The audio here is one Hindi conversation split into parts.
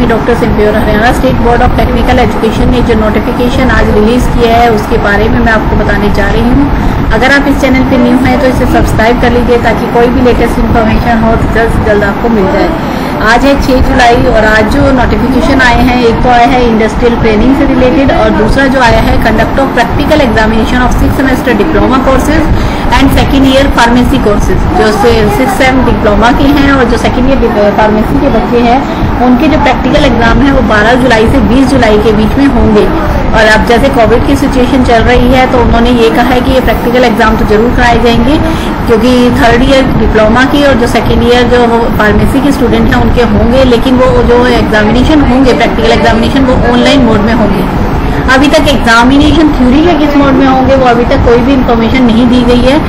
डॉक्टर सिंप्योर Haryana state board of technical education ने जो नोटिफिकेशन आज रिलीज किया है उसके बारे में मैं आपको बताने जा रही हूँ। अगर आप इस चैनल पे न्यू हैं तो इसे सब्सक्राइब कर लीजिए ताकि कोई भी लेटेस्ट इन्फॉर्मेशन हो तो जल्द से जल्द आपको मिल जाए। आज है 6 जुलाई और आज जो नोटिफिकेशन आए हैं, एक तो आया है इंडस्ट्रियल ट्रेनिंग से रिलेटेड और दूसरा जो आया है conduct of practical examination of 6 semester diploma courses and second year pharmacy courses. जो 6 सेम डिप्लोमा के हैं और जो सेकेंड ईयर फार्मेसी के बच्चे हैं उनके जो प्रैक्टिकल एग्जाम है वो 12 जुलाई से 20 जुलाई के बीच में होंगे। और अब जैसे कोविड की सिचुएशन चल रही है तो उन्होंने ये कहा है कि ये प्रैक्टिकल एग्जाम तो जरूर कराए जाएंगे, क्योंकि थर्ड ईयर डिप्लोमा की और जो सेकेंड ईयर जो फार्मेसी के स्टूडेंट हैं उनके होंगे, लेकिन वो जो एग्जामिनेशन होंगे प्रैक्टिकल एग्जामिनेशन वो ऑनलाइन मोड में होंगे। अभी तक एग्जामिनेशन थ्योरी के किस मोड में होंगे वो अभी तक कोई भी इंफॉर्मेशन नहीं दी गई है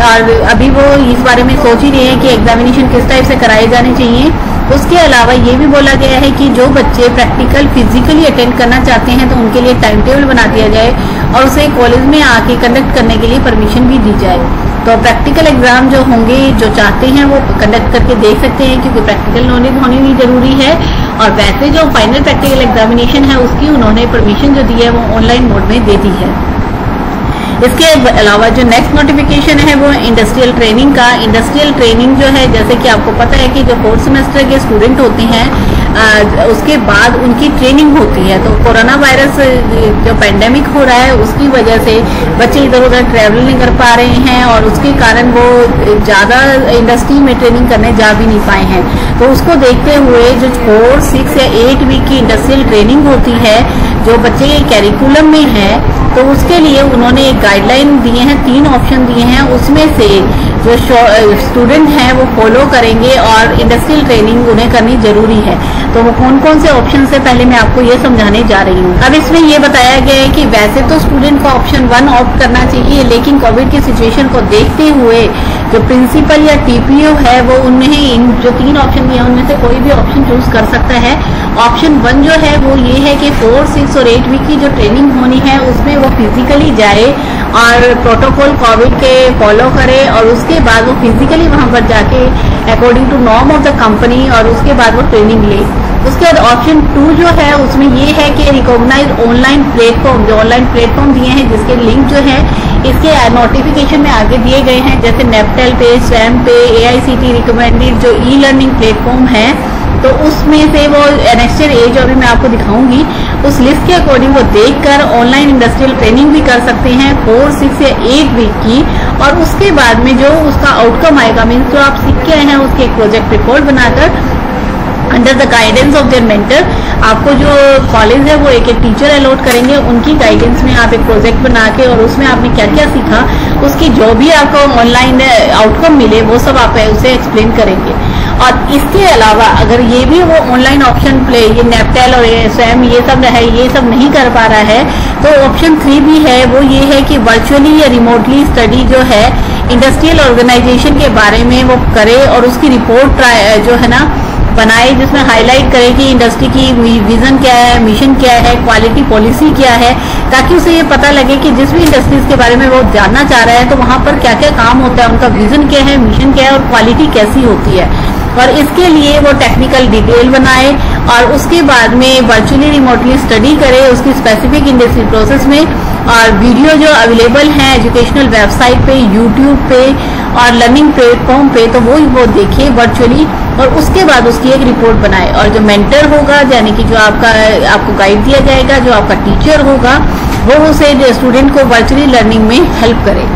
और अभी वो इस बारे में सोच ही रहे हैं कि एग्जामिनेशन किस टाइप से कराए जाने चाहिए। उसके अलावा ये भी बोला गया है कि जो बच्चे प्रैक्टिकल फिजिकली अटेंड करना चाहते हैं तो उनके लिए टाइम टेबल बना दिया जाए और उसे कॉलेज में आके कंडक्ट करने के लिए परमिशन भी दी जाए। तो प्रैक्टिकल एग्जाम जो होंगे जो चाहते हैं वो कंडक्ट करके देख सकते हैं, क्योंकि प्रैक्टिकल नॉलेज होनी भी जरूरी है। और वैसे जो फाइनल प्रैक्टिकल एग्जामिनेशन है उसकी उन्होंने परमिशन जो दी है वो ऑनलाइन मोड में दे दी है। इसके अलावा जो नेक्स्ट नोटिफिकेशन है वो इंडस्ट्रियल ट्रेनिंग का। इंडस्ट्रियल ट्रेनिंग जो है, जैसे कि आपको पता है कि जो 4th सेमेस्टर के स्टूडेंट होते हैं उसके बाद उनकी ट्रेनिंग होती है। तो कोरोना वायरस जो पेंडेमिक हो रहा है उसकी वजह से बच्चे इधर उधर ट्रैवल नहीं कर पा रहे हैं और उसके कारण वो ज़्यादा इंडस्ट्री में ट्रेनिंग करने जा भी नहीं पाए हैं। तो उसको देखते हुए जो 4, 6 या 8 वीक की इंडस्ट्रियल ट्रेनिंग होती है जो बच्चे के कैरिकुलम में है, तो उसके लिए उन्होंने एक गाइडलाइन दिए हैं, 3 ऑप्शन दिए हैं। उसमें से जो स्टूडेंट हैं वो फॉलो करेंगे और इंडस्ट्रियल ट्रेनिंग उन्हें करनी जरूरी है। तो वो कौन कौन से ऑप्शन से पहले मैं आपको ये समझाने जा रही हूँ। अब इसमें ये बताया गया है कि वैसे तो स्टूडेंट को ऑप्शन 1 ऑप्ट करना चाहिए, लेकिन कोविड की सिचुएशन को देखते हुए जो प्रिंसिपल या टीपीओ है वो उन्हें इन जो 3 ऑप्शन दिए उनमें से कोई भी ऑप्शन चूज कर सकता है। ऑप्शन 1 जो है वो ये है कि 4, 6 और 8 वीक की जो ट्रेनिंग होनी है उसमें वो फिजिकली जाए और प्रोटोकॉल कोविड के फॉलो करे और उसके बाद वो फिजिकली वहां पर जाके according to norm of the company और उसके बाद वो ट्रेनिंग ले। उसके बाद ऑप्शन 2 जो है उसमें ये है कि रिकॉग्नाइज ऑनलाइन प्लेटफॉर्म, जो ऑनलाइन प्लेटफॉर्म दिए हैं जिसके लिंक जो है इसके नोटिफिकेशन में आगे दिए गए हैं, जैसे नेपटेल पे, स्वैम पे, AICTE रिकमेंडेड जो ई लर्निंग प्लेटफॉर्म है, तो उसमें से वो नेक्स्ट ईयर जो अभी मैं आपको दिखाऊंगी उस लिस्ट के अकॉर्डिंग वो देखकर ऑनलाइन इंडस्ट्रियल ट्रेनिंग भी कर सकते हैं 4, 6 या 8 वीक की। और उसके बाद में जो उसका आउटकम आएगा, मीन्स जो आप सीख के आए हैं उसकी एक प्रोजेक्ट रिपोर्ट बनाकर under the guidance of their mentor, आपको जो कॉलेज है वो एक टीचर अलॉट करेंगे, उनकी गाइडेंस में आप एक प्रोजेक्ट बना के और उसमें आपने क्या क्या सीखा उसकी जो भी आपको ऑनलाइन आउटकम मिले वो सब आप उसे एक्सप्लेन करेंगे। और इसके अलावा अगर ये भी वो ऑनलाइन ऑप्शन प्ले ये नेपटेल और स्वयं ये सब है ये सब नहीं कर पा रहा है तो ऑप्शन 3 भी है, वो ये है कि वर्चुअली या रिमोटली स्टडी जो है इंडस्ट्रियल ऑर्गेनाइजेशन के बारे में वो करे और उसकी रिपोर्ट जो है ना बनाए, जिसमें हाईलाइट करे कि इंडस्ट्री की विजन क्या है, मिशन क्या है, क्वालिटी पॉलिसी क्या है, ताकि उसे ये पता लगे कि जिस भी इंडस्ट्रीज के बारे में वो जानना चाह रहा है तो वहाँ पर क्या क्या काम होता है, उनका विजन क्या है, मिशन क्या है और क्वालिटी कैसी होती है। और इसके लिए वो टेक्निकल डिटेल बनाए और उसके बाद में वर्चुअली रिमोटली स्टडी करे उसकी स्पेसिफिक इंडस्ट्री प्रोसेस में। और वीडियो जो अवेलेबल हैं एजुकेशनल वेबसाइट पे, यूट्यूब पे और लर्निंग प्लेटफॉर्म पे, तो वो देखे वर्चुअली और उसके बाद उसकी एक रिपोर्ट बनाए। और जो मेंटर होगा यानी कि जो आपको गाइड दिया जाएगा, जो आपका टीचर होगा, वो उसे स्टूडेंट को वर्चुअली लर्निंग में हेल्प करे।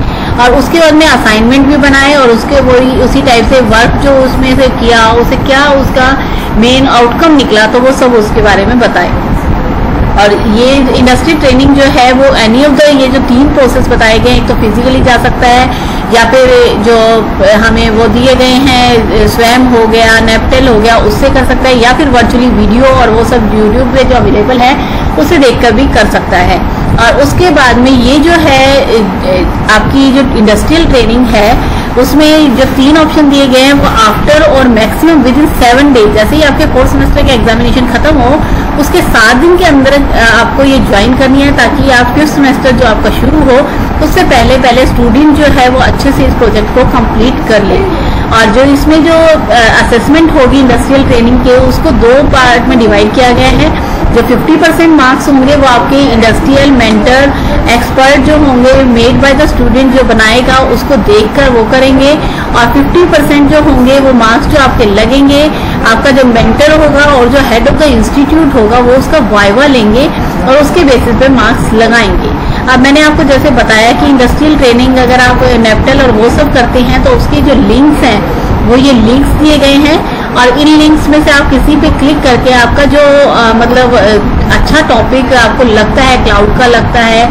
और उसके बाद में असाइनमेंट भी बनाए और उसके वही उसी टाइप से वर्क जो उसमें से किया उसे क्या उसका मेन आउटकम निकला तो वो सब उसके बारे में बताए। और ये इंडस्ट्री ट्रेनिंग जो है वो एनी ऑफ द ये जो 3 प्रोसेस बताए गए, एक तो फिजिकली जा सकता है या फिर जो हमें वो दिए गए हैं स्वयं हो गया, नेपटेल हो गया, उससे कर सकता है, या फिर वर्चुअली वीडियो और वो सब यूट्यूब पे जो अवेलेबल है उसे देखकर भी कर सकता है। और उसके बाद में ये जो है आपकी जो इंडस्ट्रियल ट्रेनिंग है उसमें जो 3 ऑप्शन दिए गए हैं वो आफ्टर और मैक्सिमम विद इन 7 डेज, जैसे ही आपके 4th सेमेस्टर का एग्जामिनेशन खत्म हो उसके 7 दिन के अंदर आपको ये ज्वाइन करनी है, ताकि आप 5th सेमेस्टर जो आपका शुरू हो उससे पहले स्टूडेंट जो है वो अच्छे से इस प्रोजेक्ट को कंप्लीट कर ले। और जो इसमें जो असेसमेंट होगी इंडस्ट्रियल ट्रेनिंग के, उसको 2 पार्ट में डिवाइड किया गया है। जो 50% मार्क्स होंगे वो आपके इंडस्ट्रियल मेंटर एक्सपर्ट जो होंगे मेड बाय द स्टूडेंट जो बनाएगा उसको देखकर वो करेंगे, और 50% जो होंगे वो मार्क्स जो आपके लगेंगे आपका जो मेंटर होगा और जो हेड ऑफ द इंस्टीट्यूट होगा वो उसका वाइवा लेंगे और उसके बेसिस पे मार्क्स लगाएंगे। अब मैंने आपको जैसे बताया कि इंडस्ट्रियल ट्रेनिंग अगर आप नेप्टल और वो सब करते हैं तो उसके जो लिंक्स हैं वो ये लिंक्स दिए गए हैं, और इन लिंक्स में से आप किसी पे क्लिक करके आपका जो मतलब अच्छा टॉपिक आपको लगता है, क्लाउड का लगता है,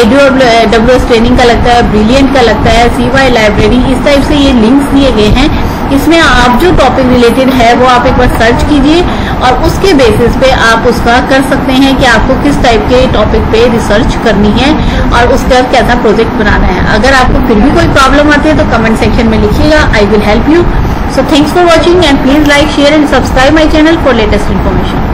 AWS ट्रेनिंग का लगता है, ब्रिलियंट का लगता है, CY लाइब्रेरी, इस टाइप से ये लिंक्स दिए गए हैं। इसमें आप जो टॉपिक रिलेटेड है वो आप एक बार सर्च कीजिए और उसके बेसिस पे आप उसका कर सकते हैं कि आपको किस टाइप के टॉपिक पे रिसर्च करनी है और उसका कैसा प्रोजेक्ट बनाना है। अगर आपको फिर भी कोई प्रॉब्लम आती है तो कमेंट सेक्शन में लिखिएगा, I will help you. So thanks for watching and please like, share and subscribe my channel for latest information.